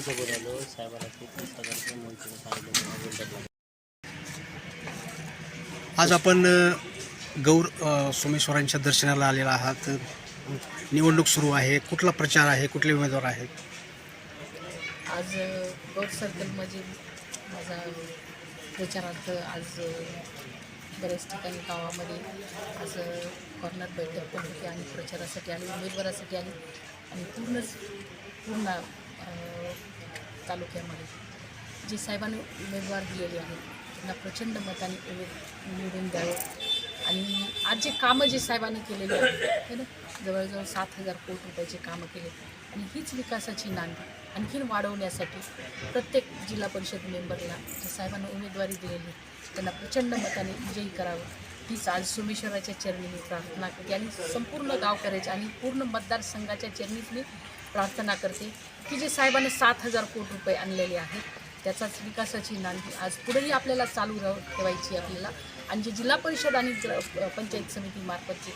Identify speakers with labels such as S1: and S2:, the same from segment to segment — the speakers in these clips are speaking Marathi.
S1: साहेबांसोबत आलो. साहेबाला 30,000 मंत्र्यांनी सांगितलं.
S2: आज आपण गौर सोमेश्वरांच्या दर्शनाला आलेला आहात. निवडणूक सुरू आहे. कुठला प्रचार आहे? कुठले उमेदवार आहेत?
S3: आज गौर सर्कलमध्ये माझा प्रचारार्थ आज बऱ्याच ठिकाणी गावामध्ये आज कॉर्नर बैठक पण होती आणि प्रचारासाठी आली, उमेदवारासाठी आली आणि पूर्ण तालुक्यामध्ये जे साहेबांनी उमेदवार दिलेले आहेत त्यांना प्रचंड मताने निवडून द्यावे आणि आज जे कामं जे साहेबांनी केलेली आहेत है ना, जवळजवळ 7,000 कोटी रुपयाचे कामं केले आणि हीच विकासाची नांदी आणखीन वाढवण्यासाठी प्रत्येक जिल्हा परिषद मेंबरला जे साहेबांना उमेदवारी दिलेली त्यांना प्रचंड मताने विजयी करावं हीच आज सोमेश्वराच्या चरणी मी प्रार्थना करते आणि संपूर्ण गावकऱ्याच्या आणि पूर्ण मतदारसंघाच्या चरणीच मी प्रार्थना करते की जे साहेबांना 7,000 कोटी रुपये आणलेले आहेत त्याचाच विकासाची नांदी आज पुढेही आपल्याला चालू ठेवायची आपल्याला आणि जे जिल्हा परिषद आणि पंचायत समितीमार्फत जे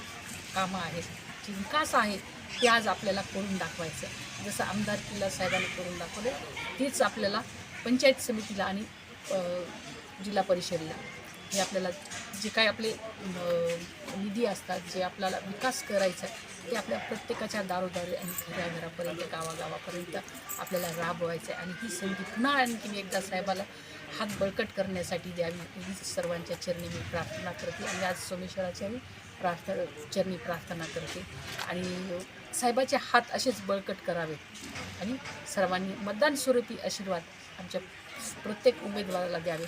S3: कामं आहेत जे विकास आहे ते आज आपल्याला करून दाखवायचं जसं आमदारकीला साहेबांनी करून दाखवले तेच आपल्याला पंचायत समितीला आणि जिल्हा परिषदेला हे आपल्याला जे काही आपले निधी असतात जे आपल्याला विकास करायचा आहे ते आपल्या प्रत्येकाच्या दारोदारी आणि घरापर्यंत गावागावापर्यंत आपल्याला राबवायचं आहे आणि ही संधी पुन्हा आणखीन एकदा साहेबाला हात बळकट करण्यासाठी द्यावी ही सर्वांच्या चरणी मी प्रार्थना करते आणि आज सोमेश्वराच्याही चरणी प्रार्थना करते आणि साहेबाचे हात असेच बळकट करावेत आणि सर्वांनी मतदान स्वरूपी आशीर्वाद आमच्या प्रत्येक उमेदवाराला द्यावे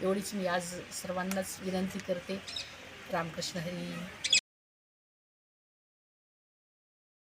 S3: एवढीच मी आज सर्वांनाच विनंती करते. रामकृष्ण हरी.